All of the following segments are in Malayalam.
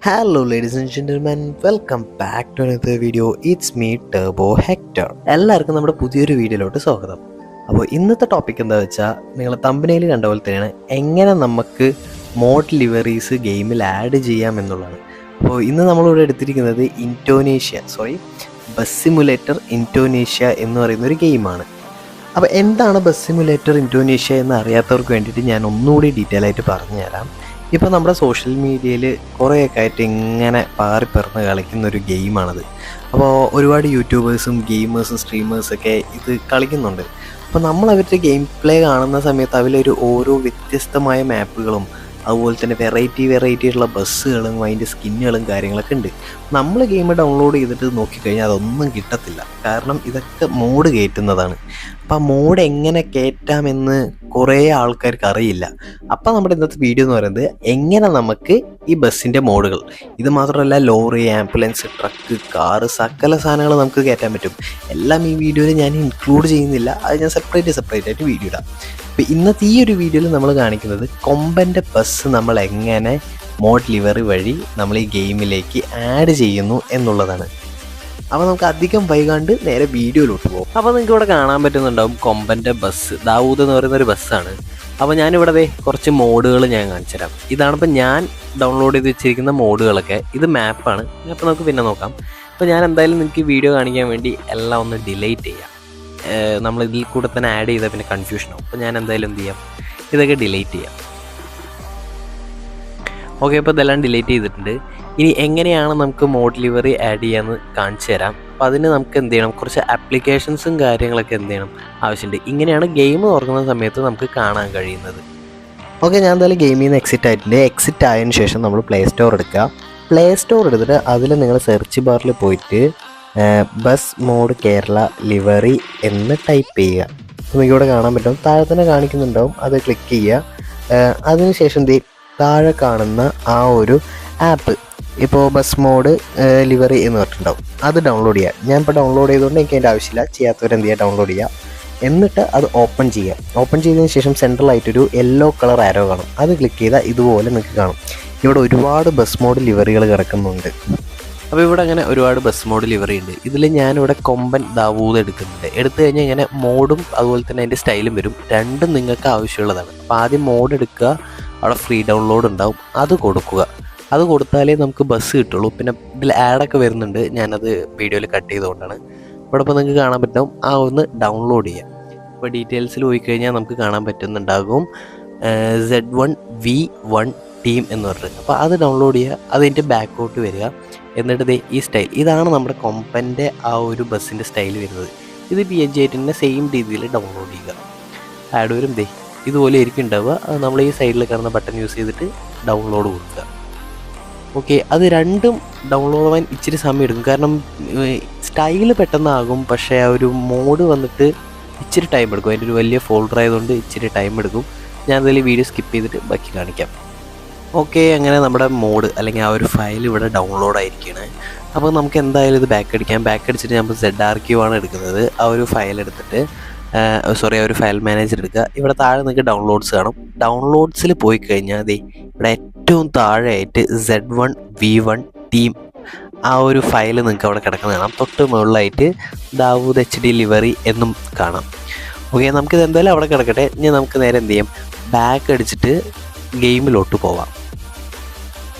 Hello ladies and gentlemen, welcome back to another video. It's me Turbo Hector. എല്ലാവർക്കും നമ്മുടെ പുതിയൊരു വീഡിയോയിലോട്ട് സ്വാഗതം. അപ്പോൾ ഇന്നത്തെ ടോപ്പിക് എന്താ വെച്ചാൽ നിങ്ങൾ തമ്പനയിൽ കണ്ട പോലെ തന്നെയാണ് എങ്ങനെ നമുക്ക് മോഡ് ലിവറീസ് ഗെയിമിൽ ആഡ് ചെയ്യാം എന്നുള്ളതാണ്. അപ്പോൾ ഇന്ന് നമ്മളിവിടെ എടുത്തിരിക്കുന്നത് ബസ് സിമുലേറ്റർ ഇൻഡോനേഷ്യ എന്ന് പറയുന്ന ഒരു ഗെയിമാണ്. അപ്പോൾ എന്താണ് ബസ് സിമുലേറ്റർ ഇൻഡോനേഷ്യ എന്ന് അറിയാത്തവർക്ക് വേണ്ടിയിട്ട് ഞാൻ ഒന്നുകൂടി ഡീറ്റെയിൽ ആയിട്ട് പറഞ്ഞുതരാം. ഇപ്പോൾ നമ്മുടെ സോഷ്യൽ മീഡിയയിൽ കുറേയൊക്കെ ആയിട്ട് ഇങ്ങനെ പാറിപ്പറന്ന് കളിക്കുന്നൊരു ഗെയിമാണത്. അപ്പോൾ ഒരുപാട് യൂട്യൂബേഴ്സും ഗെയിമേഴ്സും സ്ട്രീമേഴ്സൊക്കെ ഇത് കളിക്കുന്നുണ്ട്. അപ്പോൾ നമ്മൾ അവരുടെ ഗെയിം പ്ലേ കാണുന്ന സമയത്ത് അതിലൊരു ഓരോ വ്യത്യസ്തമായ മാപ്പുകളും അതുപോലെ തന്നെ വെറൈറ്റി ആയിട്ടുള്ള ബസ്സുകളും അതിൻ്റെ സ്കിന്നുകളും കാര്യങ്ങളൊക്കെ ഉണ്ട്. നമ്മൾ ഗെയിം ഡൗൺലോഡ് ചെയ്തിട്ട് നോക്കിക്കഴിഞ്ഞാൽ അതൊന്നും കിട്ടത്തില്ല, കാരണം ഇതൊക്കെ മോഡ് കയറ്റുന്നതാണ്. അപ്പം ആ മോഡ് എങ്ങനെ കയറ്റാമെന്ന് കുറേ ആൾക്കാർക്ക് അറിയില്ല. അപ്പം നമ്മുടെ ഇന്നത്തെ വീഡിയോ എന്ന് പറയുന്നത് എങ്ങനെ നമുക്ക് ഈ ബസ്സിൻ്റെ മോഡുകൾ, ഇത് മാത്രമല്ല ലോറി, ആംബുലൻസ്, ട്രക്ക്, കാറ്, സകല സാധനങ്ങൾ നമുക്ക് കയറ്റാൻ പറ്റും. എല്ലാം ഈ വീഡിയോയിൽ ഞാൻ ഇൻക്ലൂഡ് ചെയ്യുന്നില്ല, അത് ഞാൻ സെപ്പറേറ്റ് ആയിട്ട് വീഡിയോ ഇടാം. അപ്പോൾ ഇന്നത്തെ ഈ ഒരു വീഡിയോയിൽ നമ്മൾ കാണിക്കുന്നത് കൊമ്പൻ്റെ ബസ് നമ്മൾ എങ്ങനെ മോഡ് ലിവറി വഴി നമ്മൾ ഈ ഗെയിമിലേക്ക് ആഡ് ചെയ്യുന്നു എന്നുള്ളതാണ്. അപ്പോൾ നമുക്ക് അധികം വൈകാണ്ട് നേരെ വീഡിയോയിലോട്ട് പോകും. അപ്പോൾ നിങ്ങൾക്ക് ഇവിടെ കാണാൻ പറ്റുന്നുണ്ടാവും കൊമ്പൻ്റെ ബസ്, ദാവൂദ് എന്ന് പറയുന്ന ഒരു ബസ്സാണ്. അപ്പോൾ ഞാനിവിടെ കുറച്ച് മോഡുകൾ ഞാൻ കാണിച്ചു തരാം. ഇതാണിപ്പോൾ ഞാൻ ഡൗൺലോഡ് ചെയ്ത് വെച്ചിരിക്കുന്ന മോഡുകളൊക്കെ. ഇത് മാപ്പാണ്. അപ്പോൾ നമുക്ക് പിന്നെ നോക്കാം. അപ്പോൾ ഞാൻ എന്തായാലും നിങ്ങൾക്ക് വീഡിയോ കാണിക്കാൻ വേണ്ടി എല്ലാം ഒന്ന് ഡിലീറ്റ് ചെയ്യാം. നമ്മൾ ഇതിൽ കൂടെ തന്നെ ആഡ് ചെയ്താൽ പിന്നെ കൺഫ്യൂഷൻ ആവും. അപ്പോൾ ഞാൻ എന്തായാലും എന്ത് ചെയ്യാം, ഇതൊക്കെ ഡിലീറ്റ് ചെയ്യാം. ഓക്കെ, അപ്പോൾ ഇതെല്ലാം ഡിലീറ്റ് ചെയ്തിട്ടുണ്ട്. ഇനി എങ്ങനെയാണ് നമുക്ക് മോഡ് ലിവറി ആഡ് ചെയ്യാമെന്ന് കാണിച്ചു തരാം. അപ്പോൾ അതിന് നമുക്ക് എന്ത് ചെയ്യണം, കുറച്ച് ആപ്ലിക്കേഷൻസും കാര്യങ്ങളൊക്കെ എന്ത് ചെയ്യണം ആവശ്യമുണ്ട്. ഇങ്ങനെയാണ് ഗെയിം തുറക്കുന്ന സമയത്ത് നമുക്ക് കാണാൻ കഴിയുന്നത്. ഓക്കെ, ഞാൻ എന്തായാലും ഗെയിമിൽ നിന്ന് എക്സിറ്റ് ആയിട്ടുണ്ട്. എക്സിറ്റ് ആയതിനു ശേഷം നമ്മൾ പ്ലേ സ്റ്റോർ എടുക്കുക. പ്ലേ സ്റ്റോർ എടുത്തിട്ട് അതിൽ നിങ്ങൾ സെർച്ച് ബാറിൽ പോയിട്ട് ബസ് മോഡ് കേരള ലിവറി എന്ന് ടൈപ്പ് ചെയ്യുക. നിങ്ങൾക്ക് ഇവിടെ കാണാൻ പറ്റും, താഴെ തന്നെ കാണിക്കുന്നുണ്ടാവും, അത് ക്ലിക്ക് ചെയ്യുക. അതിനുശേഷം താഴെ കാണുന്ന ആ ഒരു ആപ്പ്, ഇപ്പോൾ ബസ് മോഡ് ലിവറി എന്ന് പറഞ്ഞിട്ടുണ്ടാവും, അത് ഡൗൺലോഡ് ചെയ്യുക. ഞാൻ ഇപ്പോൾ ഡൗൺലോഡ് ചെയ്തുകൊണ്ട് എനിക്ക് അതിൻ്റെ ആവശ്യമില്ല, ചെയ്യാത്തവരെന്ത് ചെയ്യുക, ഡൗൺലോഡ് ചെയ്യുക. എന്നിട്ട് അത് ഓപ്പൺ ചെയ്യുക. ഓപ്പൺ ചെയ്തതിന് ശേഷം സെൻട്രലായിട്ടൊരു യെല്ലോ കളർ ആരോ കാണും, അത് ക്ലിക്ക് ചെയ്താൽ ഇതുപോലെ നിങ്ങൾക്ക് കാണും. ഇവിടെ ഒരുപാട് ബസ് മോഡ് ലിവറികൾ കിടക്കുന്നുണ്ട്. അപ്പോൾ ഇവിടെ അങ്ങനെ ഒരുപാട് ബസ് മോഡ് ലിവറി ഉണ്ട്. ഇതിൽ ഞാനിവിടെ കൊമ്പൻ ദാവൂദ് എടുക്കുന്നുണ്ട്. എടുത്തു കഴിഞ്ഞാൽ ഇങ്ങനെ മോഡും അതുപോലെ തന്നെ അതിൻ്റെ സ്റ്റൈലും വരും. രണ്ടും നിങ്ങൾക്ക് ആവശ്യമുള്ളതാണ്. അപ്പോൾ ആദ്യം മോഡ് എടുക്കുക, അവിടെ ഫ്രീ ഡൗൺലോഡ് ഉണ്ടാവും, അത് കൊടുക്കുക. അത് കൊടുത്താലേ നമുക്ക് ബസ് കിട്ടുള്ളൂ. പിന്നെ ഇതിൽ ആഡൊക്കെ വരുന്നുണ്ട്, ഞാനത് വീഡിയോയിൽ കട്ട് ചെയ്തുകൊണ്ടാണ്. ഇവിടെ ഇപ്പോൾ നിങ്ങൾക്ക് കാണാൻ പറ്റും, ആ ഒന്ന് ഡൗൺലോഡ് ചെയ്യാം. ഇപ്പോൾ ഡീറ്റെയിൽസിൽ പോയി കഴിഞ്ഞാൽ നമുക്ക് കാണാൻ പറ്റുന്നുണ്ടാകും Z1V1 ടീം എന്ന് പറഞ്ഞിട്ട്. അപ്പോൾ അത് ഡൗൺലോഡ് ചെയ്യുക. അതിൻ്റെ ബാക്കോട്ട് വരിക. എന്നിട്ട് ഈ സ്റ്റൈൽ, ഇതാണ് നമ്മുടെ കൊമ്പൻ്റെ ആ ഒരു ബസ്സിൻ്റെ സ്റ്റൈൽ വരുന്നത്. ഇത് PNG ആയിട്ട് തന്നെ സെയിം രീതിയിൽ ഡൗൺലോഡ് ചെയ്യുക. ആഡ് വരും ഇതുപോലെ ആയിരിക്കും ഉണ്ടാവുക. നമ്മൾ ഈ സൈഡിൽ കാണുന്ന ബട്ടൺ യൂസ് ചെയ്തിട്ട് ഡൗൺലോഡ് കൊടുക്കുക. ഓക്കെ, അത് രണ്ടും ഡൗൺലോഡ് ആവാൻ ഇച്ചിരി സമയം എടുക്കും, കാരണം സ്റ്റൈല് പെട്ടെന്നാകും, പക്ഷേ ആ ഒരു മോഡ് വന്നിട്ട് ഇച്ചിരി ടൈം എടുക്കും. അതിൻ്റെ ഒരു വലിയ ഫോൾഡർ ആയതുകൊണ്ട് ഇച്ചിരി ടൈം എടുക്കും. ഞാൻ അതിൽ വീഡിയോ സ്കിപ്പ് ചെയ്തിട്ട് ബാക്കി കാണിക്കാം. ഓക്കെ, അങ്ങനെ നമ്മുടെ മോഡ് അല്ലെങ്കിൽ ആ ഒരു ഫയൽ ഇവിടെ ഡൗൺലോഡ് ആയിരിക്കുകയാണ്. അപ്പോൾ നമുക്ക് എന്തായാലും ഇത് ബാക്ക് അടിക്കാം. ബാക്ക് അടിച്ചിട്ട് ഞാൻ ZRQ ആണ് എടുക്കുന്നത്. ആ ഒരു ഫയൽ എടുത്തിട്ട് ആ ഒരു ഫയൽ മാനേജർ എടുക്കുക. ഇവിടെ താഴെ നിങ്ങൾക്ക് ഡൗൺലോഡ്സ് കാണും. ഡൗൺലോഡ്സിൽ പോയി കഴിഞ്ഞാൽ ഇവിടെ ഏറ്റവും താഴെയായിട്ട് Z1V1 ടീം ആ ഒരു ഫയൽ നിങ്ങൾക്ക് അവിടെ കിടക്കുന്നത് കാണാം. തൊട്ട് മുകളിലായിട്ട് ദാവൂദ് HD ലിവറി എന്നും കാണാം. ഓക്കെ, നമുക്കിത് എന്തായാലും അവിടെ കിടക്കട്ടെ. ഇനി നമുക്ക് നേരെ എന്ത് ചെയ്യാം, ബാക്ക് അടിച്ചിട്ട് ഗെയിമിലോട്ട് പോവാം.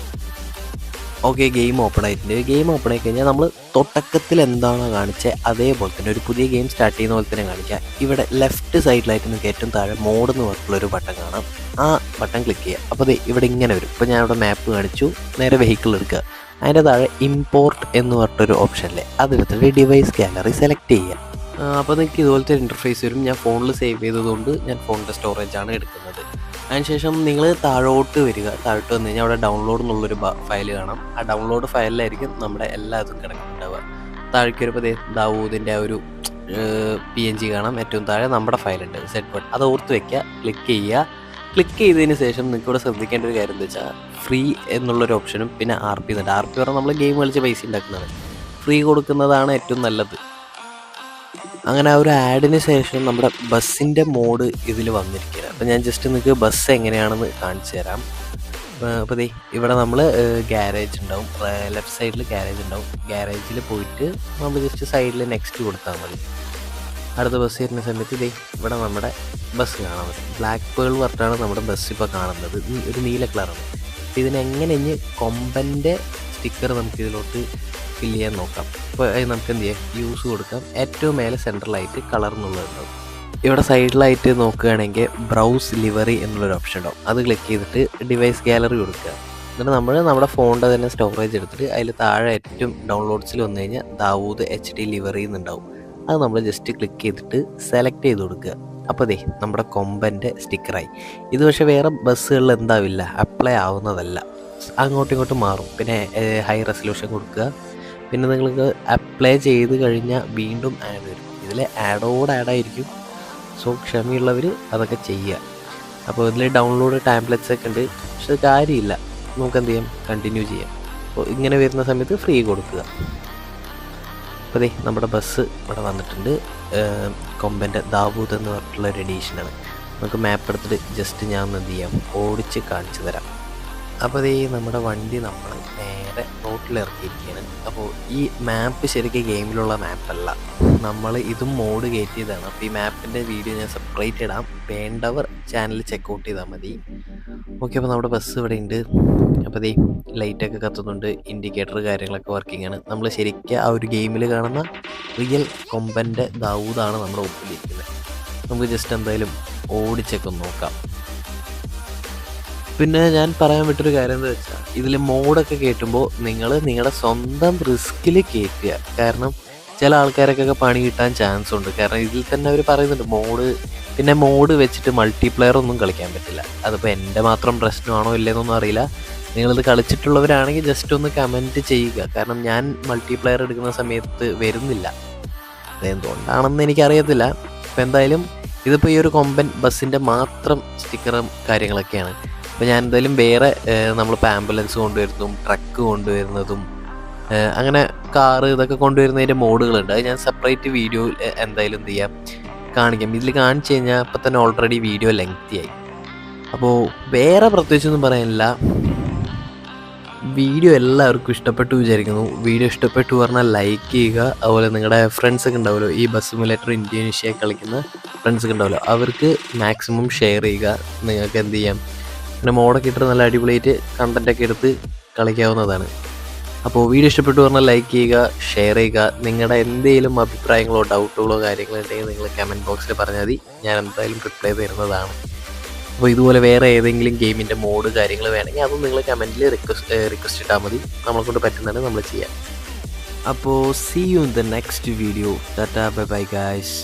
ഓക്കെ, ഗെയിം ഓപ്പൺ ആയിട്ടുണ്ട്. ഗെയിം ഓപ്പൺ ആയി കഴിഞ്ഞാൽ നമ്മൾ തുടക്കത്തിൽ എന്താണോ കാണിച്ചത് അതേപോലെ തന്നെ ഒരു പുതിയ ഗെയിം സ്റ്റാർട്ട് ചെയ്യുന്ന പോലെ തന്നെ കാണിക്കുക. ഇവിടെ ലെഫ്റ്റ് സൈഡിലായിട്ട് നിങ്ങൾക്ക് ഏറ്റവും താഴെ മോഡ് എന്ന് പറഞ്ഞിട്ടുള്ളൊരു ബട്ടൺ കാണാം. ആ ബട്ടൺ ക്ലിക്ക് ചെയ്യുക. അപ്പോൾ ഇവിടെ ഇങ്ങനെ വരും. ഇപ്പോൾ ഞാനിവിടെ മാപ്പ് കാണിച്ചു, നേരെ വെഹിക്കിൾ എടുക്കുക. അതിൻ്റെ താഴെ ഇമ്പോർട്ട് എന്ന് പറഞ്ഞിട്ടൊരു ഓപ്ഷനിലെ അതെടുത്തിട്ട് ഡിവൈസ് ഗാലറി സെലക്ട് ചെയ്യുക. അപ്പോൾ നിങ്ങൾക്ക് ഇതുപോലത്തെ ഒരു ഇൻ്റർഫേസ് വരും. ഞാൻ ഫോണിൽ സേവ് ചെയ്തതുകൊണ്ട് ഞാൻ ഫോണിൻ്റെ സ്റ്റോറേജാണ് എടുക്കുന്നത്. അതിനുശേഷം നിങ്ങൾ താഴോട്ട് വരിക. താഴോട്ട് വന്നു കഴിഞ്ഞാൽ അവിടെ ഡൗൺലോഡ് എന്നുള്ളൊരു ഫയൽ കാണാം. ആ ഡൗൺലോഡ് ഫയലിലായിരിക്കും നമ്മുടെ എല്ലാ ഇതും കിടക്കുന്നുണ്ടാവുക. താഴേക്ക് വരുമ്പോൾ ദാവൂദിൻ്റെ ആ ഒരു PNG കാണാം. ഏറ്റവും താഴെ നമ്മുടെ ഫയലുണ്ട് Z1, അത് ഓർത്ത് വയ്ക്കുക. ക്ലിക്ക് ചെയ്യുക. ക്ലിക്ക് ചെയ്തതിന് ശേഷം നിങ്ങൾക്ക് ഇവിടെ ശ്രദ്ധിക്കേണ്ട ഒരു കാര്യം എന്താ വെച്ചാൽ ഫ്രീ എന്നുള്ളൊരു ഓപ്ഷനും പിന്നെ RP ഉണ്ട്. RP പറഞ്ഞാൽ നമ്മൾ ഗെയിം കളിച്ച് പൈസ ഉണ്ടാക്കുന്നതാണ്. ഫ്രീ കൊടുക്കുന്നതാണ് ഏറ്റവും നല്ലത്. അങ്ങനെ ആ ഒരു ആഡിന് ശേഷം നമ്മുടെ ബസ്സിൻ്റെ മോഡ് ഇതിൽ വന്നിരിക്കുകയാണ്. അപ്പോൾ ഞാൻ ജസ്റ്റ് നിങ്ങൾക്ക് ബസ് എങ്ങനെയാണെന്ന് കാണിച്ചു തരാം. അപ്പോൾ ദേ ഇവിടെ നമ്മൾ ഗ്യാരേജ് ഉണ്ടാവും, ലെഫ്റ്റ് സൈഡിൽ ഗ്യാരേജ് ഉണ്ടാവും. ഗ്യാരേജിൽ പോയിട്ട് നമ്മൾ ജസ്റ്റ് സൈഡിൽ നെക്സ്റ്റ് കൊടുത്താൽ മതി. അടുത്ത ബസ് വരുന്ന സമയത്ത് ഇതേ ഇവിടെ നമ്മുടെ ബസ് കാണാൻ പറ്റും. ബ്ലാക്ക് പേൾ പറഞ്ഞിട്ടാണ് നമ്മുടെ ബസ് ഇപ്പോൾ കാണുന്നത്. ഒരു നീല കളറാണ്. ഇതിനെങ്ങനെ ഇനി കൊമ്പൻ്റെ സ്റ്റിക്കർ നമുക്ക് ഇതിലോട്ട് ഫില്ല് ചെയ്യാൻ നോക്കാം. അപ്പോൾ നമുക്ക് എന്ത് ചെയ്യാം, യൂസ് കൊടുക്കാം. ഏറ്റവും മേലെ സെൻട്രലായിട്ട് കളർ എന്നുള്ളതുണ്ടാവും. ഇവിടെ സൈഡിലായിട്ട് നോക്കുകയാണെങ്കിൽ ബ്രൗസ് ലിവറി എന്നുള്ളൊരു ഓപ്ഷൻ ഉണ്ടാവും. അത് ക്ലിക്ക് ചെയ്തിട്ട് ഡിവൈസ് ഗാലറി കൊടുക്കുക. എന്നിട്ട് നമ്മൾ നമ്മുടെ ഫോണിൻ്റെ തന്നെ സ്റ്റോറേജ് എടുത്തിട്ട് അതിൽ താഴെ ഏറ്റവും ഡൗൺലോഡ്സിൽ വന്നു കഴിഞ്ഞാൽ ദാവൂദ് HD ലിവറി എന്നുണ്ടാവും. അത് നമ്മൾ ജസ്റ്റ് ക്ലിക്ക് ചെയ്തിട്ട് സെലക്ട് ചെയ്ത് കൊടുക്കുക. അപ്പോൾ ദേ നമ്മുടെ കൊമ്പൻ്റെ സ്റ്റിക്കറായി. ഇത് പക്ഷേ വേറെ ബസ്സുകളിൽ എന്താവില്ല, അപ്ലൈ ആവുന്നതല്ല, അങ്ങോട്ടും ഇങ്ങോട്ടും മാറും. പിന്നെ ഹൈ റെസൊല്യൂഷൻ കൊടുക്കുക. പിന്നെ നിങ്ങൾക്ക് അപ്ലൈ ചെയ്ത് കഴിഞ്ഞാൽ വീണ്ടും ആഡ് വരും. ഇതിൽ ആഡായിരിക്കും. സോ ക്ഷമയുള്ളവർ അതൊക്കെ ചെയ്യുക. അപ്പോൾ ഇതിൽ ഡൗൺലോഡ് ടാംപ്ലെറ്റ്സ് ഒക്കെ ഉണ്ട്. പക്ഷെ കാര്യമില്ല, നമുക്ക് എന്ത് ചെയ്യാം, കണ്ടിന്യൂ ചെയ്യാം. അപ്പോൾ ഇങ്ങനെ വരുന്ന സമയത്ത് ഫ്രീ കൊടുക്കുക. അപ്പോൾ ദേ നമ്മുടെ ബസ് ഇവിടെ വന്നിട്ടുണ്ട്. കൊമ്പൻ്റെ ദാവൂദ് എന്ന് പറഞ്ഞിട്ടുള്ള ഒരു എഡീഷനാണ്. നമുക്ക് മാപ്പ് എടുത്തിട്ട് ജസ്റ്റ് ഞാൻ എന്ത് ചെയ്യാം, ഓടിച്ച് കാണിച്ചു തരാം. അപ്പോൾ ദേ നമ്മുടെ വണ്ടി നമ്മൾ നേരെ റോട്ടിൽ ഇറക്കിയിരിക്കുകയാണ്. അപ്പോൾ ഈ മാപ്പ് ശരിക്കും ഗെയിമിലുള്ള മാപ്പല്ല, നമ്മൾ ഇതും മോഡ് കയറ്റിയതാണ്. അപ്പോൾ ഈ മാപ്പിൻ്റെ വീഡിയോ ഞാൻ സെപ്പറേറ്റ് ഇടാം, വേണ്ടവർ ചാനൽ ചെക്കൗട്ട് ചെയ്താൽ മതി. ഓക്കെ, അപ്പോൾ നമ്മുടെ ബസ് ഇവിടെ ഉണ്ട്. അപ്പോൾ ദേ ലൈറ്റൊക്കെ കത്തുന്നുണ്ട്, ഇൻഡിക്കേറ്റർ കാര്യങ്ങളൊക്കെ വർക്കിംഗ് ആണ്. നമ്മൾ ശരിക്കും ആ ഒരു ഗെയിമിൽ കാണുന്ന റിയൽ കൊമ്പൻ്റെ ദാവൂദാണ് നമ്മുടെ ഒപ്പിലിരിക്കുന്നത്. നമുക്ക് ജസ്റ്റ് എന്തായാലും ഓടിച്ചൊക്കെ നോക്കാം. പിന്നെ ഞാൻ പറയാൻ വിട്ടൊരു കാര്യം എന്താ വെച്ചാൽ, ഇതിൽ മോഡൊക്കെ കയറ്റുമ്പോൾ നിങ്ങൾ നിങ്ങളുടെ സ്വന്തം റിസ്കിൽ കയറ്റുക. കാരണം ചില ആൾക്കാരൊക്കെ പണി കിട്ടാൻ ചാൻസ് ഉണ്ട്. കാരണം ഇതിൽ തന്നെ അവർ പറയുന്നുണ്ട് മോഡ് വെച്ചിട്ട് മൾട്ടിപ്ലെയർ ഒന്നും കളിക്കാൻ പറ്റില്ല. അതിപ്പോൾ എൻ്റെ മാത്രം പ്രശ്നമാണോ ഇല്ലെന്നൊന്നും അറിയില്ല. നിങ്ങളിത് കളിച്ചിട്ടുള്ളവരാണെങ്കിൽ ജസ്റ്റ് ഒന്ന് കമൻറ്റ് ചെയ്യുക. കാരണം ഞാൻ മൾട്ടിപ്ലെയർ എടുക്കുന്ന സമയത്ത് വരുന്നില്ല, അതെന്തുകൊണ്ടാണെന്ന് എനിക്കറിയത്തില്ല. അപ്പോൾ എന്തായാലും ഇതിപ്പോൾ ഈ ഒരു കൊമ്പൻ ബസ്സിൻ്റെ മാത്രം സ്റ്റിക്കറും കാര്യങ്ങളൊക്കെയാണ്. അപ്പോൾ ഞാൻ എന്തായാലും വേറെ നമ്മളിപ്പോൾ ആംബുലൻസ് കൊണ്ടുവരുന്നതും ട്രക്ക് കൊണ്ടുവരുന്നതും അങ്ങനെ കാറ് ഇതൊക്കെ കൊണ്ടുവരുന്നതിൻ്റെ മോഡുകളുണ്ട്. അത് ഞാൻ സെപ്പറേറ്റ് വീഡിയോ എന്തായാലും എന്ത് ചെയ്യാം, കാണിക്കാം. ഇതിൽ കാണിച്ചു കഴിഞ്ഞാൽ അപ്പം തന്നെ ഓൾറെഡി വീഡിയോ ലെങ്തി ആയി. അപ്പോൾ വേറെ പ്രത്യേകിച്ചൊന്നും പറയാനില്ല. വീഡിയോ എല്ലാവർക്കും ഇഷ്ടപ്പെട്ടു വിചാരിക്കുന്നു. വീഡിയോ ഇഷ്ടപ്പെട്ടു പറഞ്ഞാൽ ലൈക്ക് ചെയ്യുക. അതുപോലെ നിങ്ങളുടെ ഫ്രണ്ട്സൊക്കെ ഉണ്ടാവുമല്ലോ, ഈ ബസ് സിമുലേറ്റർ ഇന്തോനേഷ്യ കളിക്കുന്ന ഫ്രണ്ട്സൊക്കെ ഉണ്ടാവുമല്ലോ, അവർക്ക് മാക്സിമം ഷെയർ ചെയ്യുക. നിങ്ങൾക്ക് എന്ത് ചെയ്യാം, പിന്നെ മോഡൊക്കെ ഇട്ട് നല്ല അടിപൊളിയായിട്ട് കണ്ടൻറ്റൊക്കെ എടുത്ത് കളിക്കാവുന്നതാണ്. അപ്പോൾ വീഡിയോ ഇഷ്ടപ്പെട്ടു പറഞ്ഞാൽ ലൈക്ക് ചെയ്യുക, ഷെയർ ചെയ്യുക. നിങ്ങളുടെ എന്തെങ്കിലും അഭിപ്രായങ്ങളോ ഡൗട്ടുകളോ കാര്യങ്ങളോ ഉണ്ടെങ്കിൽ നിങ്ങൾ കമൻറ്റ് ബോക്സിൽ പറഞ്ഞാൽ മതി, ഞാൻ എന്തായാലും റിപ്ലൈ തരുന്നതാണ്. അപ്പോൾ ഇതുപോലെ വേറെ ഏതെങ്കിലും ഗെയിമിൻ്റെ മോഡ് കാര്യങ്ങൾ വേണമെങ്കിൽ അതും നിങ്ങൾ കമൻറ്റിൽ റിക്വസ്റ്റ് ഇട്ടാൽ മതി. നമ്മളെക്കൊണ്ട് പറ്റുന്നതാണ് നമ്മൾ ചെയ്യാം. അപ്പോൾ see you in the next video. Tata, bye bye guys.